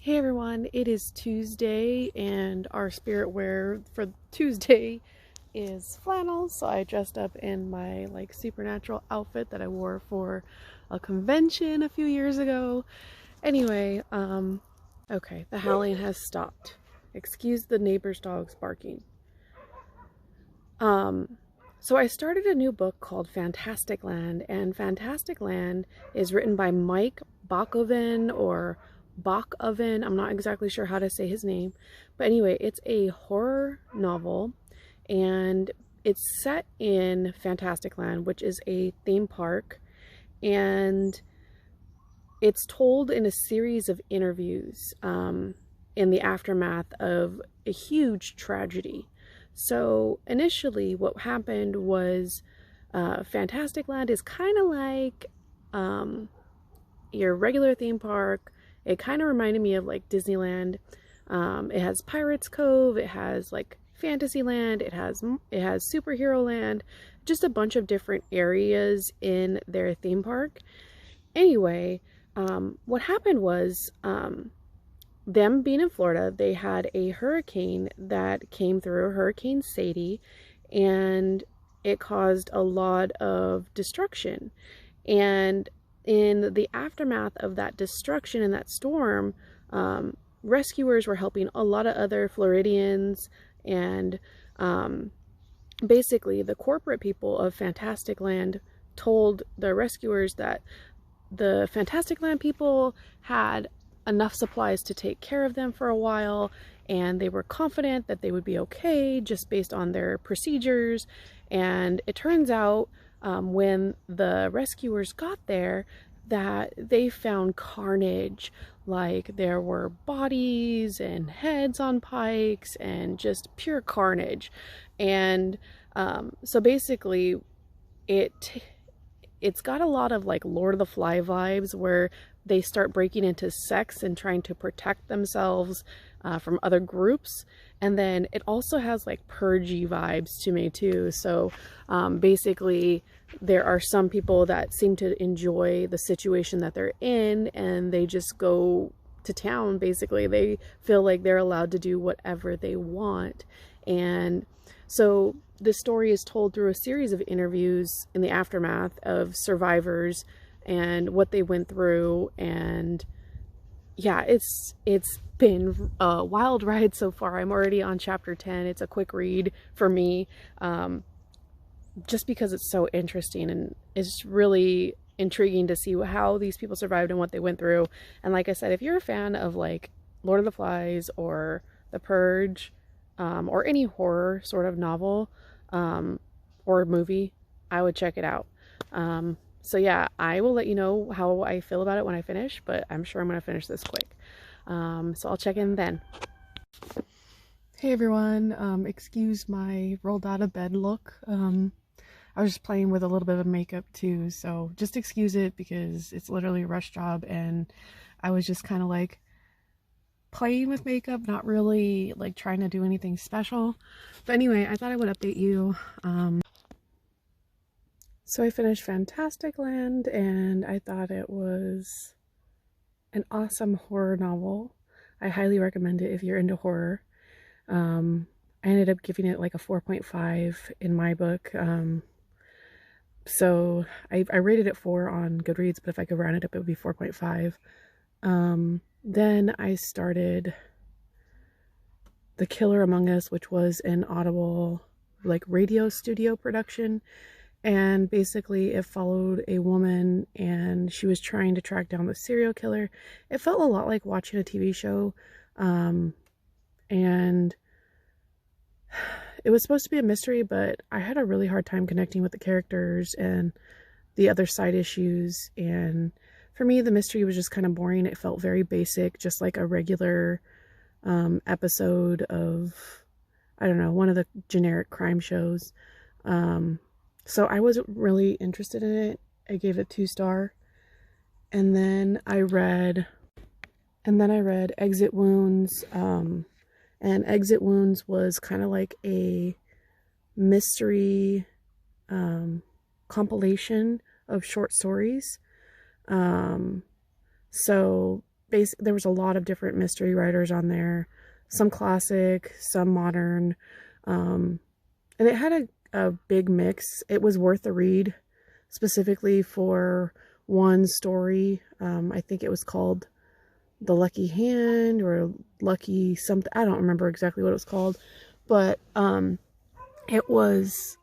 Hey everyone, it is Tuesday and our spirit wear for Tuesday is flannel, so I dressed up in my supernatural outfit that I wore for a convention a few years ago. Anyway, okay, the howling has stopped. Excuse the neighbor's dogs barking. So I started a new book called Fantastic Land, and Fantastic Land is written by Mike Bakoven or Bakoven. I'm not exactly sure how to say his name, but anyway, it's a horror novel, and it's set in Fantastic Land, which is a theme park, and it's told in a series of interviews in the aftermath of a huge tragedy. So initially what happened was Fantastic Land is kind of like your regular theme park. It kind of reminded me of like Disneyland. It has Pirates Cove, it has like Fantasyland, it has Superhero Land, just a bunch of different areas in their theme park. Anyway, what happened was them being in Florida, they had a hurricane that came through, Hurricane Sadie, and it caused a lot of destruction. And in the aftermath of that destruction and that storm, rescuers were helping a lot of other Floridians, and basically the corporate people of Fantastic Land told the rescuers that the Fantastic Land people had enough supplies to take care of them for a while, and they were confident that they would be okay just based on their procedures. And it turns out when the rescuers got there that they found carnage. Like there were bodies and heads on pikes and just pure carnage. And so basically it's got a lot of like Lord of the Fly vibes, where they start breaking into sects and trying to protect themselves from other groups. And then it also has like purgy vibes to me too. So basically there are some people that seem to enjoy the situation that they're in, and they just go to town. Basically they feel like they're allowed to do whatever they want. And so the story is told through a series of interviews in the aftermath of survivors and what they went through. And yeah, it's been a wild ride so far. I'm already on chapter 10. It's a quick read for me, just because it's so interesting, and it's really intriguing to see how these people survived and what they went through. And like I said, if you're a fan of like Lord of the Flies or The Purge, or any horror sort of novel or movie, I would check it out. So yeah, I will let you know how I feel about it when I finish, but I'm sure I'm going to finish this quick. So I'll check in then. Hey everyone, excuse my rolled out of bed look. I was just playing with a little bit of makeup too, so just excuse it because it's literally a rush job, and I was just kind of like playing with makeup, not really like trying to do anything special. But anyway, I thought I would update you. So I finished Fantastic Land, and I thought it was an awesome horror novel. I highly recommend it if you're into horror. I ended up giving it like a 4.5 in my book. So I rated it 4 on Goodreads, but if I could round it up, it would be 4.5. Then I started The Killer Among Us, which was an Audible like radio studio production. And basically it followed a woman, and she was trying to track down the serial killer. It felt a lot like watching a TV show. And it was supposed to be a mystery, but I had a really hard time connecting with the characters and the other side issues. And for me, the mystery was just kind of boring. It felt very basic, just like a regular episode of, I don't know, one of the generic crime shows. So I wasn't really interested in it. I gave it 2-star. And then I read Exit Wounds. And Exit Wounds was kind of like a mystery compilation of short stories. So there was a lot of different mystery writers on there, some classic, some modern, and it had a big mix. It was worth a read, specifically for one story. I think it was called The Lucky Hand or Lucky something. I don't remember exactly what it was called, but it was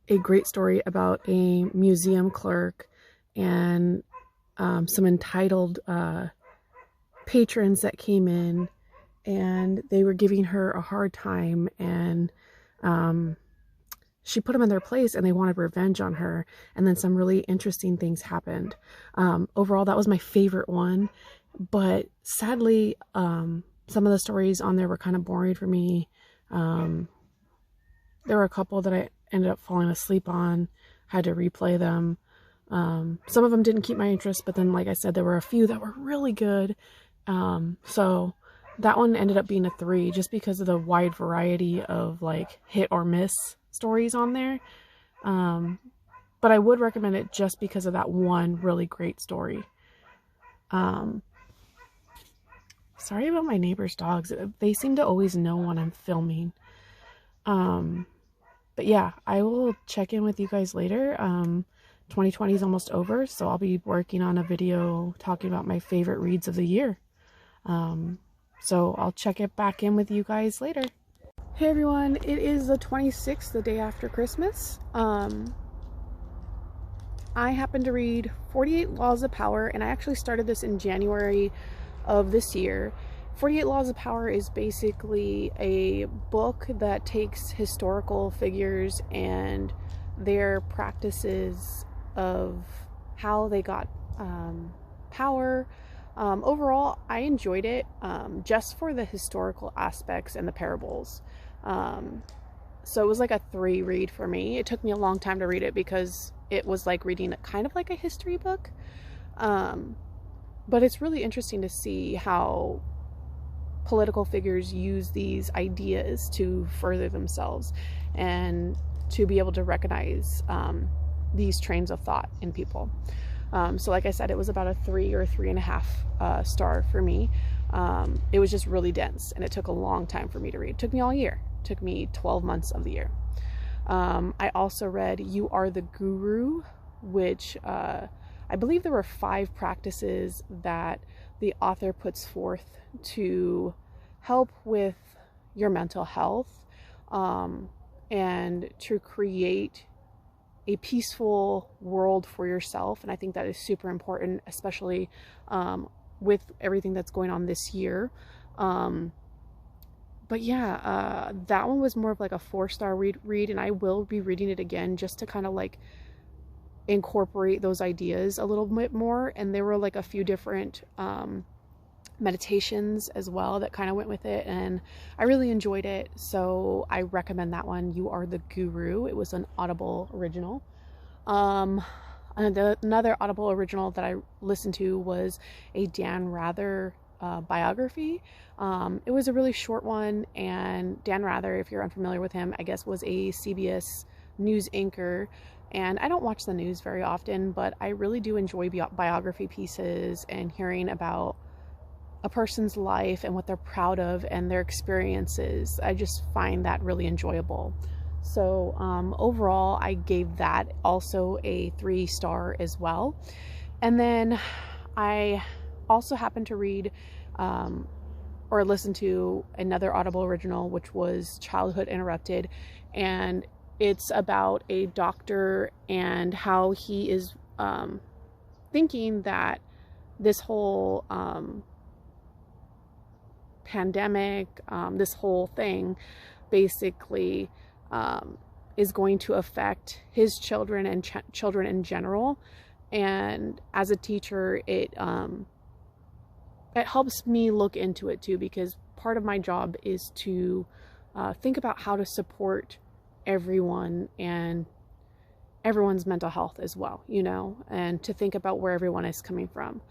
a great story about a museum clerk and some entitled patrons that came in, and they were giving her a hard time, and she put them in their place and they wanted revenge on her, and then some really interesting things happened. Overall, that was my favorite one, but sadly some of the stories on there were kind of boring for me. There were a couple that I ended up falling asleep on, had to replay them. Some of them didn't keep my interest, but then, like I said, there were a few that were really good. So that one ended up being a 3 just because of the wide variety of like hit or miss stories on there. But I would recommend it just because of that one really great story. Sorry about my neighbor's dogs. They seem to always know when I'm filming. But yeah, I will check in with you guys later. 2020 is almost over, so I'll be working on a video talking about my favorite reads of the year. So I'll check it back in with you guys later. Hey everyone, it is the 26th, the day after Christmas. I happened to read 48 Laws of Power, and I actually started this in January of this year. 48 Laws of Power is basically a book that takes historical figures and their practices of how they got power. Overall, I enjoyed it just for the historical aspects and the parables. So it was like a 3 read for me. It took me a long time to read it because it was like reading kind of like a history book. But it's really interesting to see how political figures use these ideas to further themselves and to be able to recognize these trains of thought in people. So like I said, it was about a 3 or 3.5 star for me. It was just really dense, and it took a long time for me to read. It took me all year. It took me 12 months of the year. I also read You Are the Guru, which I believe there were 5 practices that the author puts forth to help with your mental health and to create a peaceful world for yourself. And I think that is super important, especially with everything that's going on this year. But yeah, that one was more of like a 4-star read, and I will be reading it again just to kind of like incorporate those ideas a little bit more. And there were like a few different meditations as well that kind of went with it, and I really enjoyed it, so I recommend that one. You Are the Guru. It was an Audible original. Another Audible original that I listened to was a Dan Rather biography. It was a really short one, and Dan Rather, if you're unfamiliar with him, I guess was a CBS news anchor, and I don't watch the news very often, but I really do enjoy biography pieces and hearing about a person's life and what they're proud of and their experiences. I just find that really enjoyable. So overall, I gave that also a 3-star as well. And then I also happened to read or listen to another Audible original, which was Childhood Interrupted, and it's about a doctor and how he is thinking that this whole pandemic, this whole thing basically is going to affect his children and children in general. And as a teacher, it helps me look into it too, because part of my job is to think about how to support everyone and everyone's mental health as well, you know, and to think about where everyone is coming from.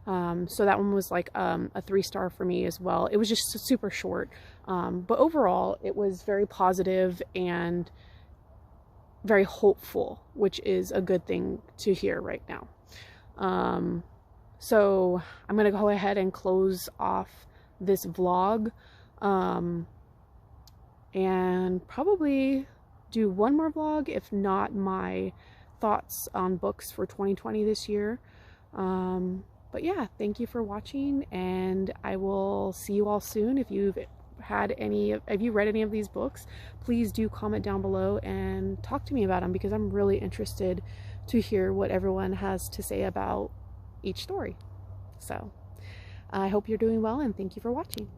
So that one was like a 3-star for me as well. It was just super short, but overall it was very positive and very hopeful, which is a good thing to hear right now. So I'm gonna go ahead and close off this vlog, and probably do one more vlog, if not my thoughts on books for 2020 this year. But yeah, thank you for watching, and I will see you all soon. If you've read any of these books, please do comment down below and talk to me about them, because I'm really interested to hear what everyone has to say about each story. So I hope you're doing well, and thank you for watching.